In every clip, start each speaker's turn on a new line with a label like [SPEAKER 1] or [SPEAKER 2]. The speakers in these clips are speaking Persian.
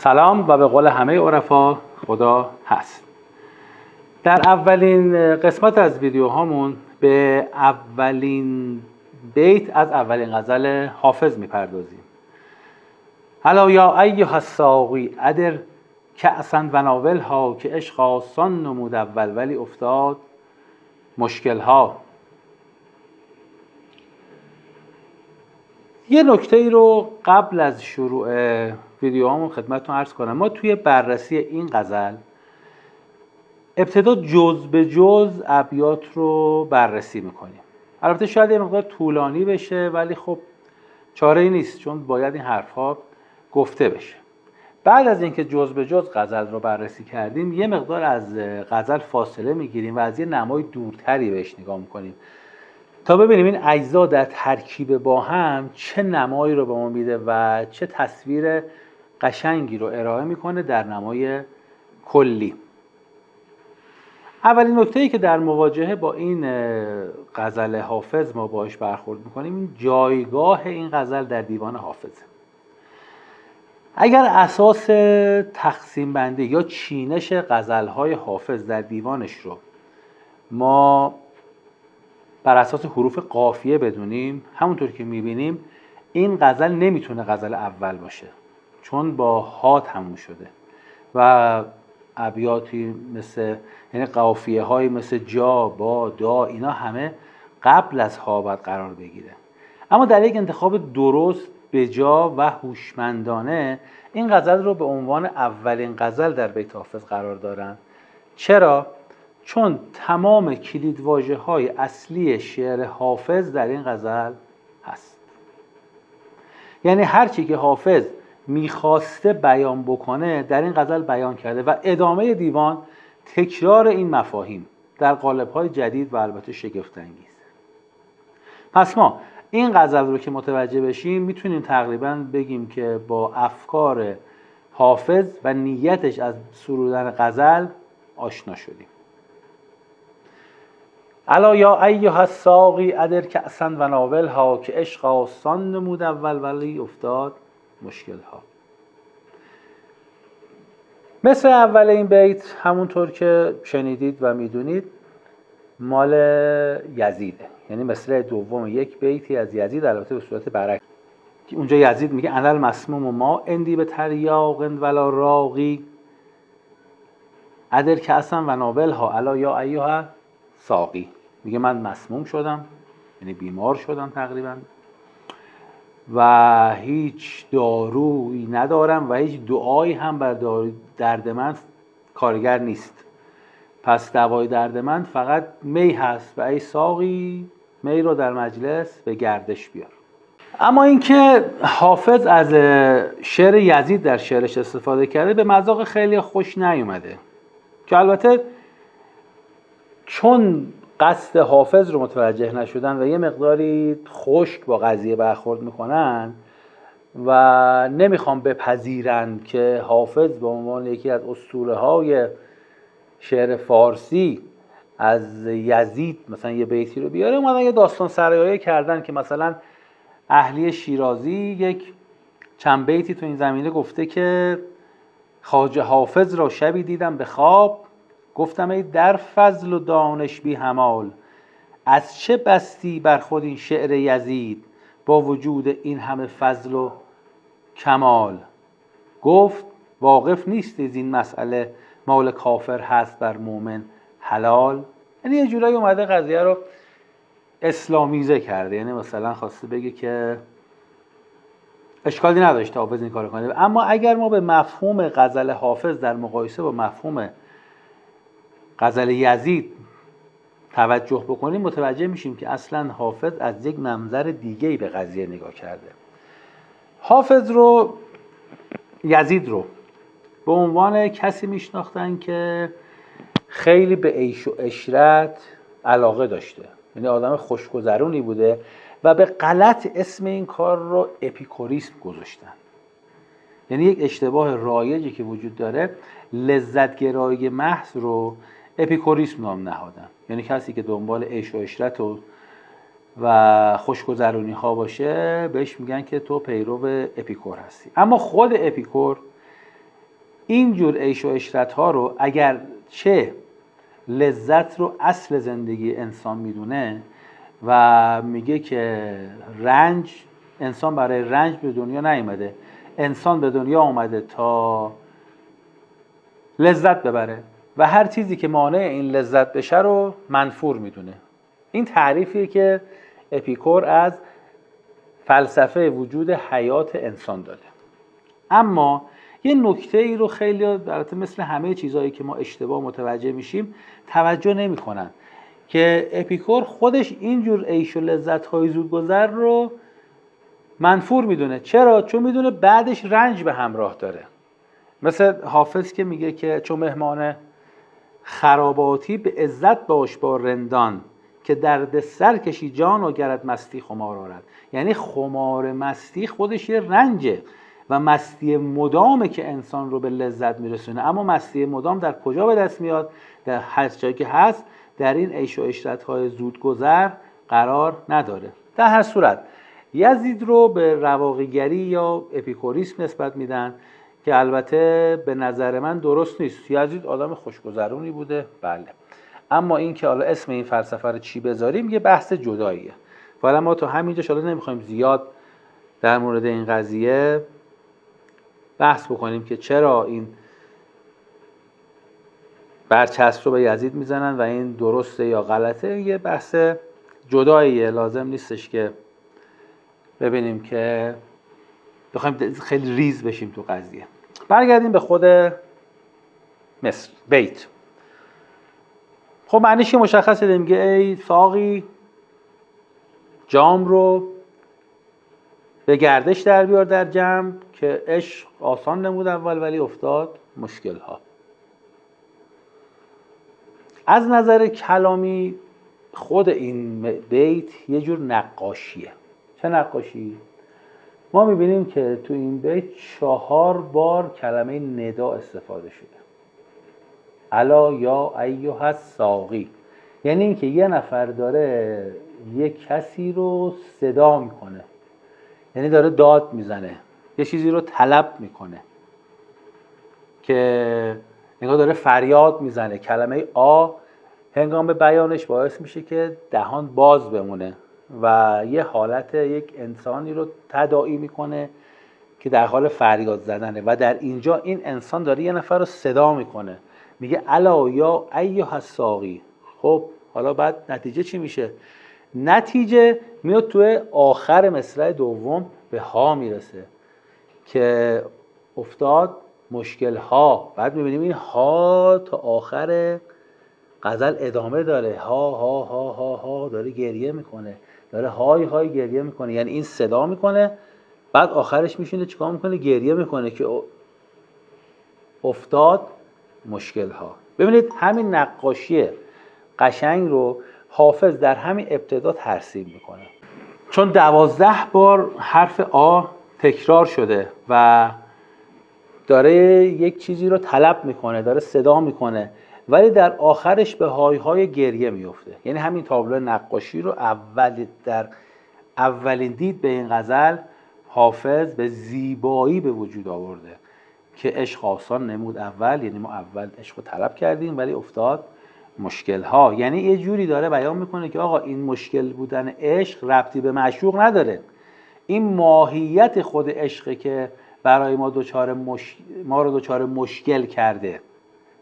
[SPEAKER 1] سلام و به قول همه عرفا خدا هست. در اولین قسمت از ویدیوهامون به اولین بیت از اولین غزل حافظ میپردازیم. الا یا ایها الساقی ادر کأسا و ناولها که عشق آسان نمود اول ولی افتاد مشکلها. یه نکته ای رو قبل از شروع ویدیوهامون خدمتتون عرض کنم. ما توی بررسی این غزل ابتدا جز به جز ابیات رو بررسی میکنیم. البته شاید یه مقدار طولانی بشه ولی خب چاره ای نیست، چون باید این حرفها گفته بشه. بعد از اینکه جز به جز غزل رو بررسی کردیم یه مقدار از غزل فاصله میگیریم و از یه نمای دورتری بهش نگاه میکنیم تا ببینیم این اجزا در ترکیب با هم چه نمایی رو به ما میده و چه تصویر قشنگی رو ارائه میکنه در نمای کلی. اولین نکته‌ای که در مواجهه با این غزل حافظ ما باهاش برخورد میکنیم این جایگاه این غزل در دیوان حافظه. اگر اساس تقسیم بندی یا چینش غزل‌های حافظ در دیوانش رو ما بر اساس حروف قافیه بدونیم، همونطور که میبینیم این غزل نمیتونه غزل اول باشه چون با ها تموم شده و ابیاتی مثل یعنی قافیه های مثل جا، با، دا اینا همه قبل از ها باید قرار بگیره. اما در یک انتخاب درست به جا و هوشمندانه این غزل رو به عنوان اولین غزل در بیت حافظ قرار دارن. چرا؟ چون تمام کلیدواژه‌های اصلی شعر حافظ در این غزل هست. یعنی هر چی که حافظ میخواسته بیان بکنه در این غزل بیان کرده و ادامه دیوان تکرار این مفاهیم در قالب‌های جدید و البته شگفت‌انگیز. پس ما این غزل رو که متوجه بشیم میتونیم تقریباً بگیم که با افکار حافظ و نیتش از سرودن غزل آشنا شدیم. الا یا ایها الساقی ادر کأسا و ناولها که عشق آسان نمود اول ولی افتاد مشکلها. مثل اول این بیت همونطور که شنیدید و میدونید مال یزیده، یعنی مثل دوم یک بیتی از یزید، البته به صورت برعکس. اونجا یزید میگه انا المسموم ما اندی به تریاق ولا راقی ادر کأسا و ناولها الا یا ایها ساقی. میگه من مسموم شدم، یعنی بیمار شدم تقریبا و هیچ دارویی ندارم و هیچ دعایی هم بر درد من کارگر نیست. پس دوای درد من فقط می هست و ای ساقی می رو در مجلس به گردش بیار. اما اینکه حافظ از شعر یزید در شعرش استفاده کرده به مذاق خیلی خوش نیومده، که البته چون قصد حافظ رو متوجه نشدن و یه مقداری خشک با قضیه برخورد میکنن و نمیخوام بپذیرن که حافظ به عنوان یکی از اسطوره‌های شعر فارسی از یزید مثلا یه بیتی رو بیاره، اومدن یه داستان سرایه کردن که مثلا اهلی شیرازی یک چند بیتی تو این زمینه گفته که خواجه حافظ را شبی دیدم به خواب گفتم ای در فضل و دانش بی همال از چه بستی بر خود این شعر یزید با وجود این همه فضل و کمال. گفت واقف نیست از این مسئله مال کافر هست بر مؤمن حلال. یعنی یه جورایی اومده قضیه رو اسلامیزه کرده، یعنی مثلا خواسته بگه که اشکالی نداشته حافظ این کارو کنه. اما اگر ما به مفهوم غزل حافظ در مقایسه با مفهوم غزل یزید توجه بکنیم متوجه میشیم که اصلا حافظ از یک منظر دیگه‌ای به قضیه نگاه کرده. حافظ رو یزید رو به عنوان کسی میشناختن که خیلی به عیش و عشرت علاقه داشته، یعنی آدم خوشگذرونی بوده و به غلط اسم این کار رو اپیکوریسم گذاشتن. یعنی یک اشتباه رایجی که وجود داره، لذتگرایی محض رو اپیکوریسم نام نهادن. یعنی کسی که دنبال عیش و عشرت و خوشگذرونی ها باشه بهش میگن که تو پیرو اپیکور هستی. اما خود اپیکور اینجور عیش و عشرت ها رو اگر چه لذت رو اصل زندگی انسان میدونه و میگه که رنج، انسان برای رنج به دنیا نیامده، انسان به دنیا آمده تا لذت ببره و هر چیزی که مانع این لذت بشه رو منفور میدونه. این تعریفیه که اپیکور از فلسفه وجود حیات انسان داده. اما یه نکته ای رو خیلی البته مثل همه چیزهایی که ما اشتباه متوجه میشیم توجه نمی‌کنن که اپیکور خودش اینجور عیش و لذت‌های زودگذر رو منفور میدونه. چرا؟ چون میدونه بعدش رنج به همراه داره. مثل حافظ که میگه که چون مهمان خراباتی به عزت باش با رندان، که درد سر کشی جان و گرد مستی خمار آرد. یعنی خمار مستی خودش یه رنجه و مستی مدامه که انسان رو به لذت میرسونه. اما مستی مدام در کجا به دست میاد؟ در هر جایی که هست در این عیش و عشرت‌های زودگذر قرار نداره. در هر صورت یزید رو به رواقیگری یا اپیکوریسم نسبت میدن که البته به نظر من درست نیست. یزید آدم خوشگذرونی بوده، بله، اما این که حالا اسم این فلسفه رو چی بذاریم یه بحث جداییه. حالا ما تو همینجا حالا نمیخوایم زیاد در مورد این قضیه بحث بکنیم که چرا این برچسب رو به یزید میزنن و این درسته یا غلطه. یه بحث جداییه، لازم نیستش که ببینیم که بخوایم خیلی ریز بشیم تو قضیه. برگردیم به خود مصر، بیت. خب معنیش مشخصه، میگه ای ساقی جام رو به گردش در بیار در جمع، که عشق آسان نمود اول ولی افتاد مشکل ها. از نظر کلامی خود این بیت یه جور نقاشیه. چه نقاشی؟ ما میبینیم که تو این بیت 4 بار کلمه ندا استفاده شده. الا یا ایها الساقی، یعنی اینکه یه نفر داره یه کسی رو صدا میکنه، یعنی داره داد میزنه، یه چیزی رو طلب میکنه، که نگاه داره فریاد میزنه. کلمه آ هنگام بیانش باعث میشه که دهان باز بمونه و یه حالت یک انسانی رو تداعی میکنه که در حال فریاد زدنه و در اینجا این انسان داره یه نفر رو صدا میکنه، میگه الا یا ایها الساقی. خب حالا بعد نتیجه چی میشه؟ نتیجه میاد توی آخر مصرع دوم به ها میرسه که افتاد مشکل ها. بعد میبینیم این ها تا آخر غزل ادامه داره، ها ها ها ها ها، داره گریه میکنه، داره های های گریه میکنه. یعنی این صدا میکنه بعد آخرش میشینه چیکار میکنه؟ گریه میکنه که افتاد مشکل ها. ببینید همین نقاشی قشنگ رو حافظ در همین ابتدا ترسیم میکنه، چون 12 بار حرف آ تکرار شده و داره یک چیزی رو طلب میکنه، داره صدا میکنه، ولی در آخرش به های های گریه میفته. یعنی همین تابلو نقاشی رو در اولین دید به این غزل حافظ به زیبایی به وجود آورده که عشق آسان نمود اول، یعنی ما اول عشق رو طلب کردیم ولی افتاد مشکل ها. یعنی یه جوری داره بیان میکنه که آقا این مشکل بودن عشق ربطی به معشوق نداره، این ماهیت خود عشقه که برای ما ما رو دچار مشکل کرده.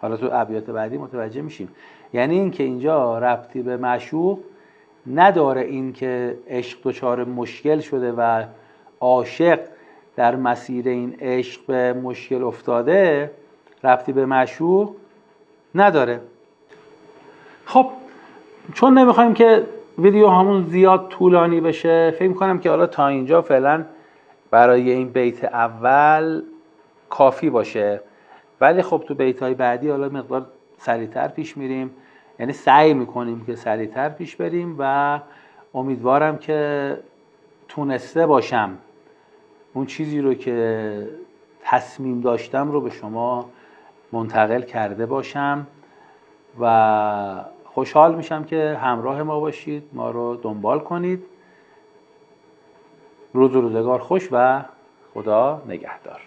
[SPEAKER 1] حالا تو ابیات بعدی متوجه میشیم. یعنی این که اینجا ربطی به معشوق نداره، این که عشق دچار مشکل شده و عاشق در مسیر این عشق به مشکل افتاده، ربطی به معشوق نداره. خب چون نمیخوایم که ویدیو همون زیاد طولانی بشه، فکر میکنم که حالا تا اینجا فعلا برای این بیت اول کافی باشه، ولی خب تو بیت‌های بعدی حالا مقدار سریع‌تر پیش میریم، یعنی سعی میکنیم که سریع‌تر پیش بریم و امیدوارم که تونسته باشم اون چیزی رو که تصمیم داشتم رو به شما منتقل کرده باشم و خوشحال میشم که همراه ما باشید، ما رو دنبال کنید. روز و روزگار خوش و خدا نگهدار.